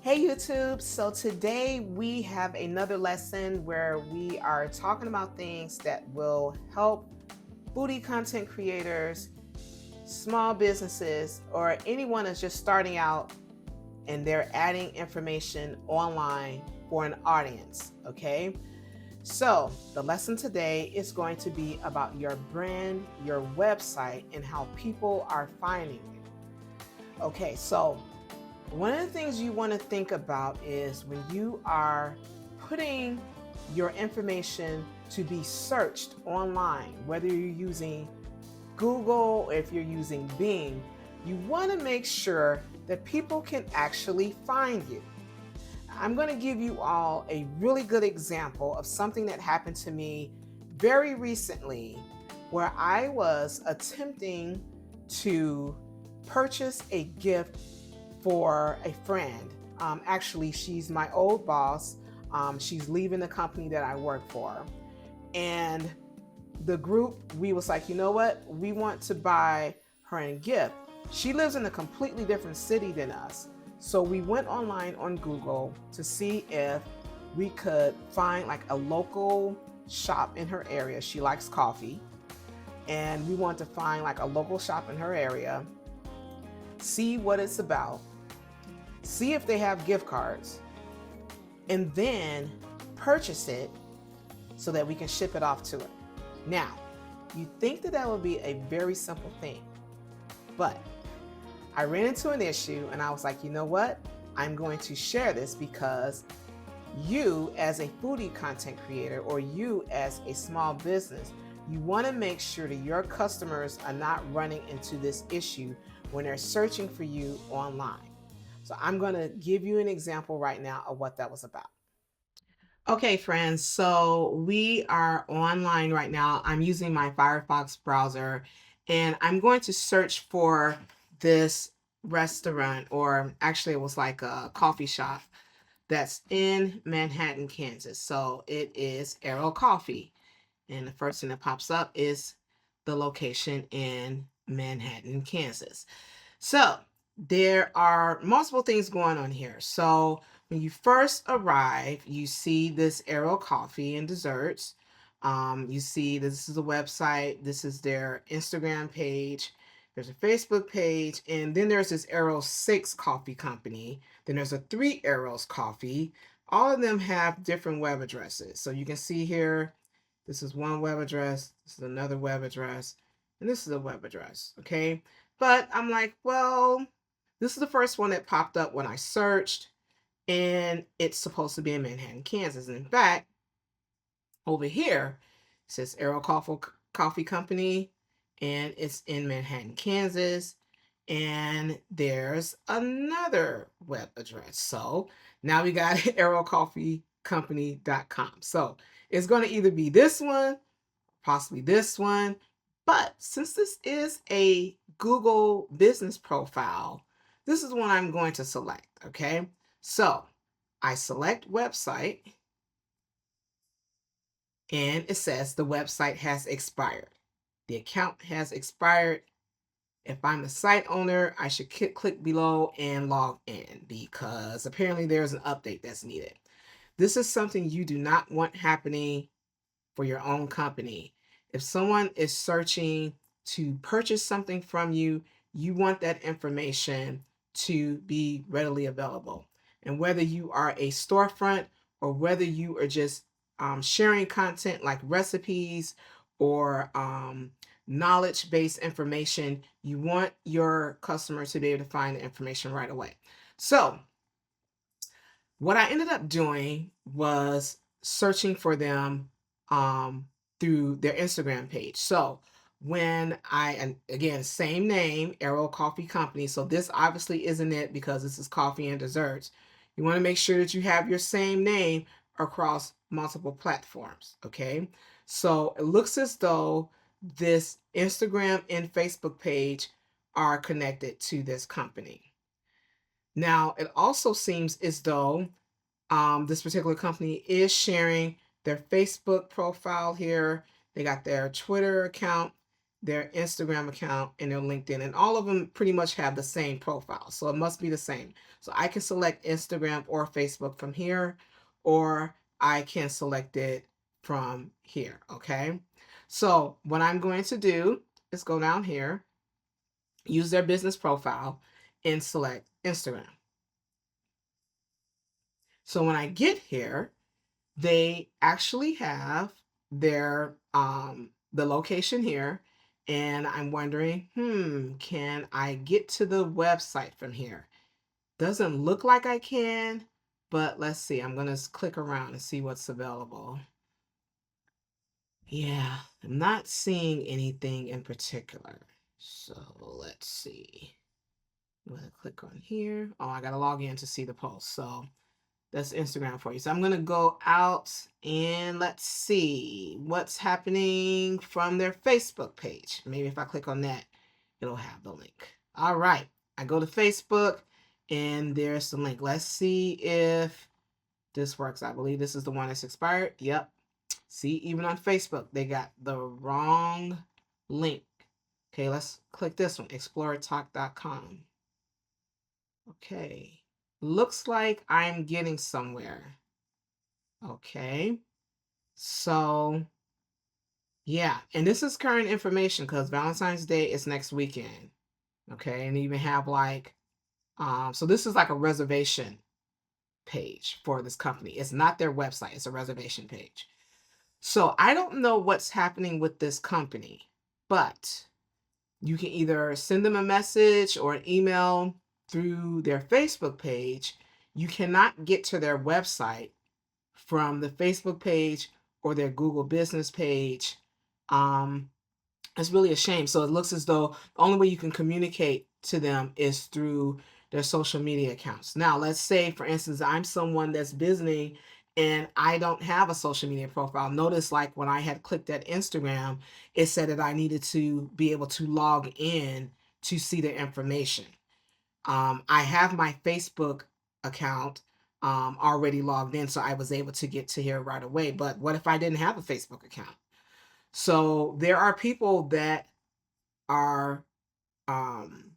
Hey YouTube, so today we have another lesson where we are talking about things that will help foodie content creators, small businesses, or anyone that's just starting out and they're adding information online for an audience, okay? So the lesson today is going to be about your brand, your website, and how people are finding you. Okay, so one of the things you want to think about is when you are putting your information to be searched online, whether you're using Google or if you're using Bing, you want to make sure that people can actually find you. I'm going to give you all a really good example of something that happened to me very recently where I was attempting to purchase a gift for a friend. Actually, she's my old boss. She's leaving the company that I work for. And the group, we was like, you know what? We want to buy her a gift. She lives in a completely different city than us. So we went online on Google to see if we could find like a local shop in her area. She likes coffee. And we want to find like a local shop in her area, see what it's about, see if they have gift cards, and then purchase it so that we can ship it off to her. Now, you think that that would be a very simple thing, but I ran into an issue and I was like, you know what? I'm going to share this because you, as a foodie content creator or you as a small business, you want to make sure that your customers are not running into this issue when they're searching for you online. So I'm going to give you an example right now of what that was about. Okay, friends, so we are online right now. I'm using my Firefox browser and I'm going to search for this restaurant, or actually, it was like a coffee shop that's in Manhattan, Kansas. So it is Arrow Coffee. And the first thing that pops up is the location in Manhattan, Kansas. So there are multiple things going on here. So when you first arrive, you see this Arrow Coffee and Desserts. You see this is a website. This is their Instagram page. There's a Facebook page, and then there's this Arrow 6 Coffee Company. Then there's a 3 Arrows Coffee. All of them have different web addresses. So you can see here, this is one web address, this is another web address, and this is a web address, okay? But I'm like, well, this is the first one that popped up when I searched, and it's supposed to be in Manhattan, Kansas. And in fact, over here, it says Coffee Company, and it's in Manhattan, Kansas. And there's another web address. So now we got arrowcoffeecompany.com. So it's going to either be this one, possibly this one. But since this is a Google business profile, this is one I'm going to select, okay? So I select website, and it says the website has expired. The account has expired. If I'm the site owner, I should click below and log in because apparently there's an update that's needed. This is something you do not want happening for your own company. If someone is searching to purchase something from you, you want that information to be readily available. And whether you are a storefront or whether you are just sharing content like recipes or knowledge based information, you want your customer to be able to find the information right away. So, what I ended up doing was searching for them um, through their Instagram page. So when and again, same name, Arrow Coffee Company. So this obviously isn't it because this is coffee and desserts. You want to make sure that you have your same name across multiple platforms. Okay. So it looks as though this Instagram and Facebook page are connected to this company. Now, it also seems as though this particular company is sharing their Facebook profile here. They got their Twitter account, their Instagram account, and their LinkedIn, and all of them pretty much have the same profile. So it must be the same. So I can select Instagram or Facebook from here, or I can select it from here. Okay. So what I'm going to do is go down here, use their business profile, and select Instagram. So when I get here, they actually have their the location here, and I'm wondering, can I get to the website from here? Doesn't look like I can, but let's see. I'm gonna click around and see what's available. Yeah, I'm not seeing anything in particular. So let's see. I'm gonna click on here. Oh, I gotta log in to see the post. So that's Instagram for you. So I'm going to go out and let's see what's happening from their Facebook page. Maybe if I click on that, it'll have the link. All right. I go to Facebook and there's the link. Let's see if this works. I believe this is the one that's expired. Yep. See, even on Facebook, they got the wrong link. Okay, let's click this one, exploretalk.com. Okay. Looks like I'm getting somewhere. Okay. So, yeah. And this is current information because Valentine's Day is next weekend. Okay. And even have like, so this is like a reservation page for this company. It's not their website, it's a reservation page. So I don't know what's happening with this company, but you can either send them a message or an email through their Facebook page. You cannot get to their website from the Facebook page or their Google business page. It's really a shame. So it looks as though the only way you can communicate to them is through their social media accounts. Now, let's say, for instance, I'm someone that's visiting and I don't have a social media profile. Notice like when I had clicked at Instagram, it said that I needed to be able to log in to see the information. I have my Facebook account already logged in, so I was able to get to here right away. But what if I didn't have a Facebook account? So there are people that are um,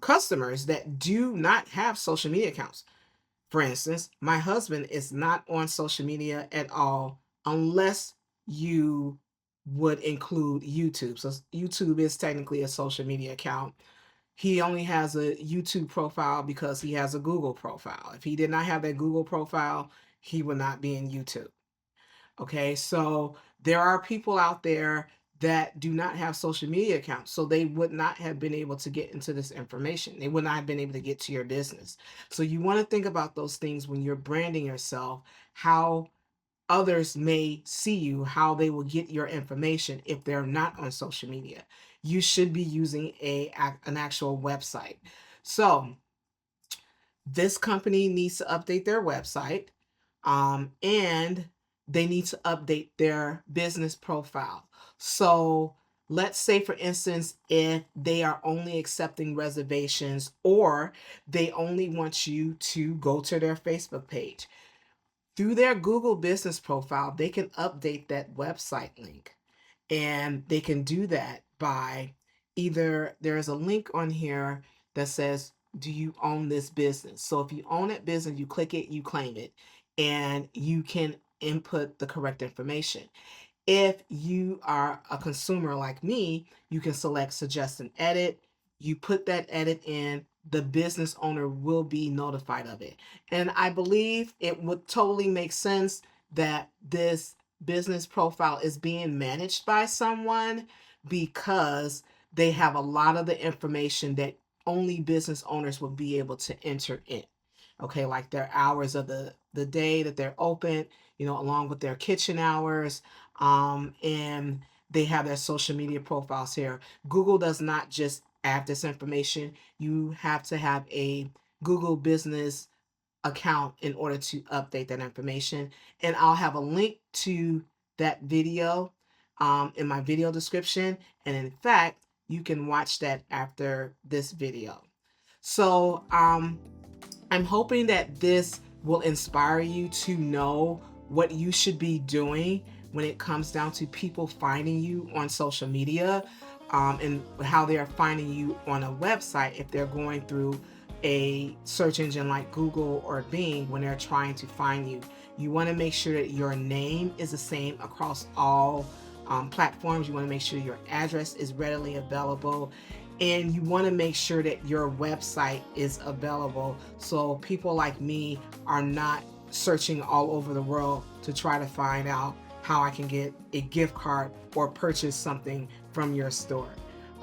customers that do not have social media accounts. For instance, my husband is not on social media at all unless you would include YouTube. So YouTube is technically a social media account. He only has a YouTube profile because he has a Google profile. If he did not have that Google profile, he would not be in YouTube. Okay, so there are people out there that do not have social media accounts, so they would not have been able to get into this information. They would not have been able to get to your business. So you want to think about those things when you're branding yourself, how others may see you, how they will get your information if they're not on social media. You should be using an actual website. So this company needs to update their website, and they need to update their business profile. So let's say, for instance, if they are only accepting reservations or they only want you to go to their Facebook page. Through their Google business profile, they can update that website link. And they can do that by either there's a link on here that says, do you own this business? So if you own that business, you click it, you claim it, and you can input the correct information. If you are a consumer like me, you can select suggest an edit. You put that edit in, the business owner will be notified of it. And I believe it would totally make sense that this business profile is being managed by someone because they have a lot of the information that only business owners will be able to enter in. Okay, like their hours of the day that they're open, along with their kitchen hours, and they have their social media profiles here. Google does not just add this information. You have to have a Google business account in order to update that information. And I'll have a link to that video in my video description. And in fact, you can watch that after this video. So I'm hoping that this will inspire you to know what you should be doing when it comes down to people finding you on social media, and how they are finding you on a website if they're going through a search engine like Google or Bing. When they're trying to find you, you want to make sure that your name is the same across all platforms. You want to make sure your address is readily available, and you want to make sure that your website is available so people like me are not searching all over the world to try to find out how I can get a gift card or purchase something from your store.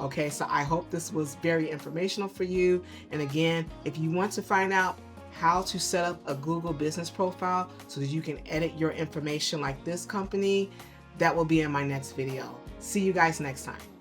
Okay, so I hope this was very informational for you. And again, if you want to find out how to set up a Google business profile so that you can edit your information like this company, that will be in my next video. See you guys next time.